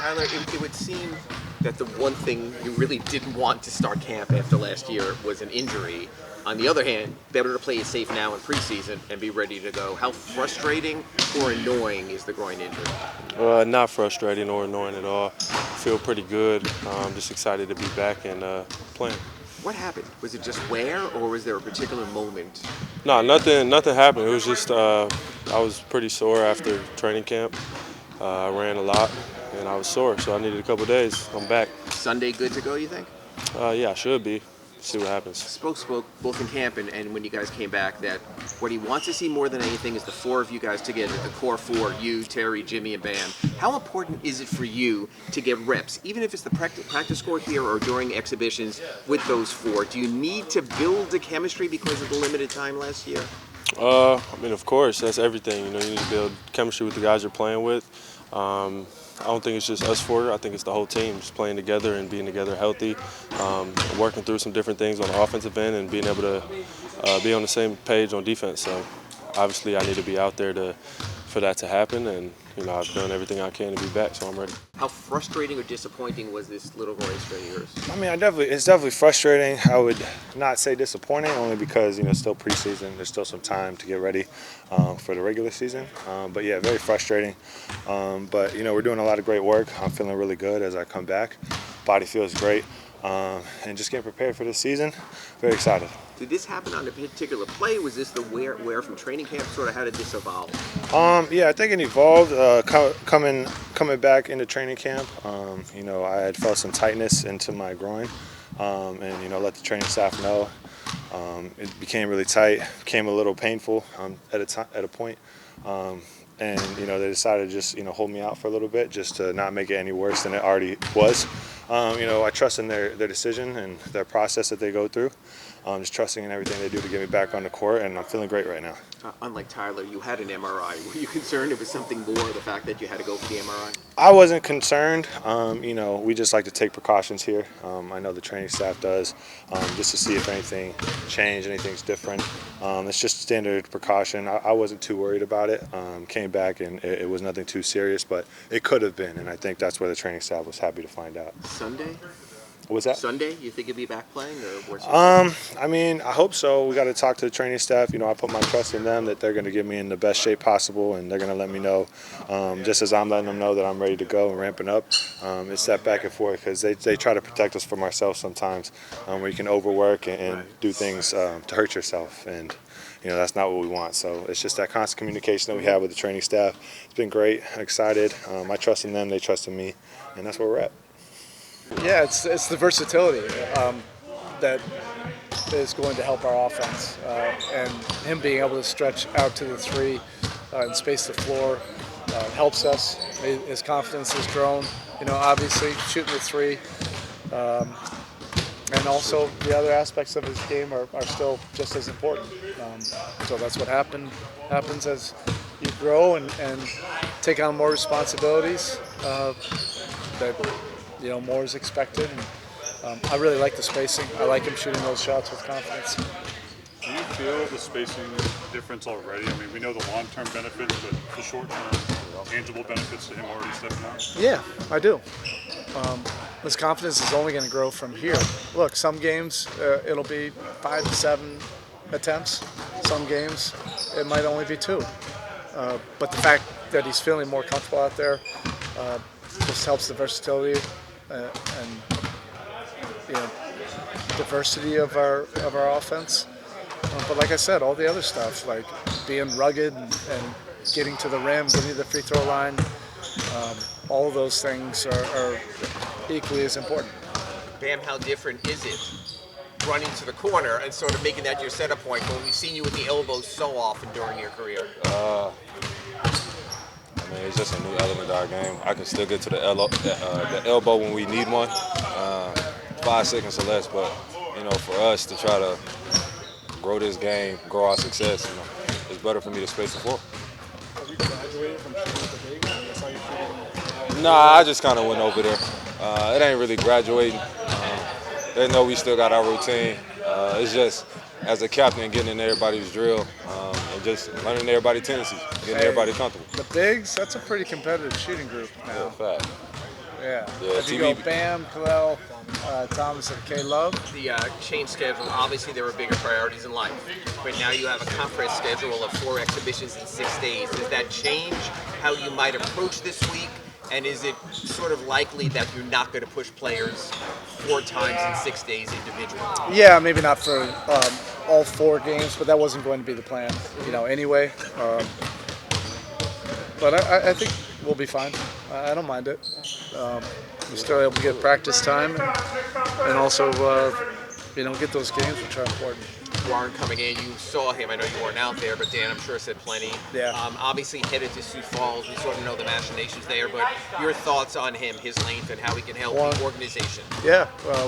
Tyler, it would seem that the one thing you really didn't want to start camp after last year was an injury. On the other hand, better to play it safe now in preseason and be ready to go. How frustrating or annoying is the groin injury? Not frustrating or annoying at all. Feel pretty good. Just excited to be back and playing. What happened? Was it just wear, or was there a particular moment? No, nothing happened. It was just I was pretty sore after training camp. I ran a lot and I was sore, so I needed a couple days. I'm back. Sunday good to go, you think? Yeah, I should be. See what happens. Spoke both in camp and when you guys came back that what he wants to see more than anything is the four of you guys together, the core four, you, Terry, Jimmy, and Bam. How important is it for you to get reps, even if it's the practice squad here or during exhibitions with those four? Do you need to build the chemistry because of the limited time last year? I mean, of course, that's everything. You need to build chemistry with the guys you're playing with. I don't think it's just us four. I think it's the whole team just playing together and being together healthy, working through some different things on the offensive end and being able to be on the same page on defense. So obviously I need to be out there for that to happen, and I've done everything I can to be back, so I'm ready. How frustrating or disappointing was this little groin strain of yours? I mean, it's definitely frustrating. I would not say disappointing, only because it's still preseason. There's still some time to get ready for the regular season. But yeah, very frustrating. But we're doing a lot of great work. I'm feeling really good as I come back. Body feels great, and just getting prepared for this season. Very excited. Did this happen on a particular play? Was this the wear from training camp? Sort of how did this evolve? Yeah, I think it evolved coming back into training camp. I had felt some tightness into my groin, and let the training staff know. It became really tight, became a little painful at a point. And they decided to just hold me out for a little bit just to not make it any worse than it already was. I trust in their decision and their process that they go through. Just trusting in everything they do to get me back on the court, and I'm feeling great right now. Unlike Tyler, you had an MRI. Were you concerned it was something more, the fact that you had to go for the MRI? I wasn't concerned. We just like to take precautions here. I know the training staff does, just to see if anything changed, anything's different. It's just standard precaution. I wasn't too worried about it. Came back and it was nothing too serious, but it could have been, and I think that's where the training staff was happy to find out. Sunday? What was that? Sunday? You think you'll be back playing, or what's I mean, I hope so. We got to talk to the training staff. I put my trust in them that they're going to get me in the best shape possible, and they're going to let me know, just as I'm letting them know that I'm ready to go and ramping up. It's that back and forth because they try to protect us from ourselves sometimes, where you can overwork and do things to hurt yourself, and that's not what we want. So it's just that constant communication that we have with the training staff. It's been great. I'm excited. I trust in them. They trust in me, and that's where we're at. Yeah, it's the versatility that is going to help our offense, and him being able to stretch out to the three and space the floor helps us. His confidence has grown. Obviously shooting the three, and also the other aspects of his game are still just as important. So that's what happens as you grow and take on more responsibilities. More is expected, and I really like the spacing. I like him shooting those shots with confidence. Do you feel the spacing difference already? I mean, we know the long-term benefits, but the short-term, tangible benefits to him already stepping out? Yeah, I do. His confidence is only going to grow from here. Look, some games it'll be 5 to 7 attempts. Some games it might only be 2. But the fact that he's feeling more comfortable out there just helps the versatility and diversity of our offense. But like I said, all the other stuff, like being rugged and getting to the rim, getting to the free throw line, all of those things are equally as important. Bam, how different is it running to the corner and sort of making that your center point when we've seen you with the elbows so often during your career? It's just a new element to our game. I can still get to the elbow when we need one, 5 seconds or less. But for us to try to grow this game, grow our success, it's better for me to space the floor. Have you graduated from shooting the big? That's how you shoot it? Nah, I just kind of went over there. It ain't really graduating. They know we still got our routine. It's just as a captain getting in everybody's drill and just learning everybody's tendencies, getting everybody comfortable. The bigs, that's a pretty competitive shooting group now. Yeah, fact. Yeah. Yeah, If you go TB Bam, Kalel, Thomas, and K. Love. The change schedule, obviously there were bigger priorities in life, but now you have a compressed schedule of 4 exhibitions in 6 days. Does that change how you might approach this week? And is it sort of likely that you're not going to push players 4 times in 6 days individually? Yeah, maybe not for all 4 games, but that wasn't going to be the plan, anyway. But I think we'll be fine. I don't mind it. We're still able to get practice time and also, get those games, which are important. Warren coming in, you saw him. I know you weren't out there, but Dan, I'm sure, said plenty. Yeah. Obviously headed to Sioux Falls. We sort of know the machinations there, but your thoughts on him, his length, and how he can help the organization. Yeah,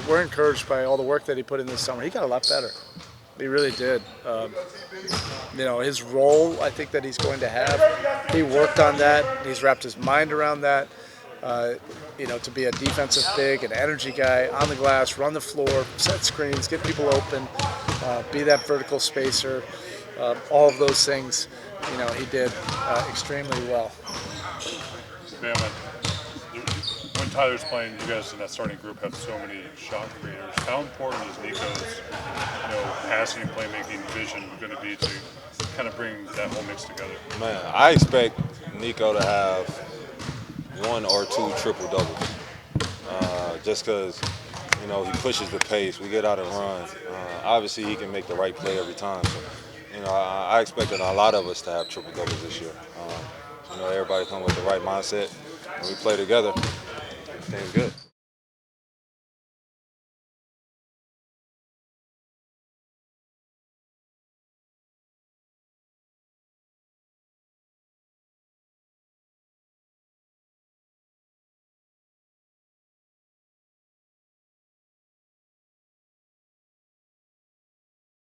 we're encouraged by all the work that he put in this summer. He got a lot better. He really did. His role, I think, that he's going to have, he worked on that. He's wrapped his mind around that. To be a defensive big, an energy guy, on the glass, run the floor, set screens, get people open, be that vertical spacer, all of those things, he did extremely well. Man, when Tyler's playing, you guys in that starting group have so many shot creators. How important is Nico's, passing and playmaking vision going to be to kind of bring that whole mix together? Man, I expect Nico to have 1 or 2 triple doubles. Just because, he pushes the pace. We get out and run. Obviously, he can make the right play every time. So, I expected a lot of us to have triple doubles this year. Everybody come with the right mindset, and we play together. Everything's good.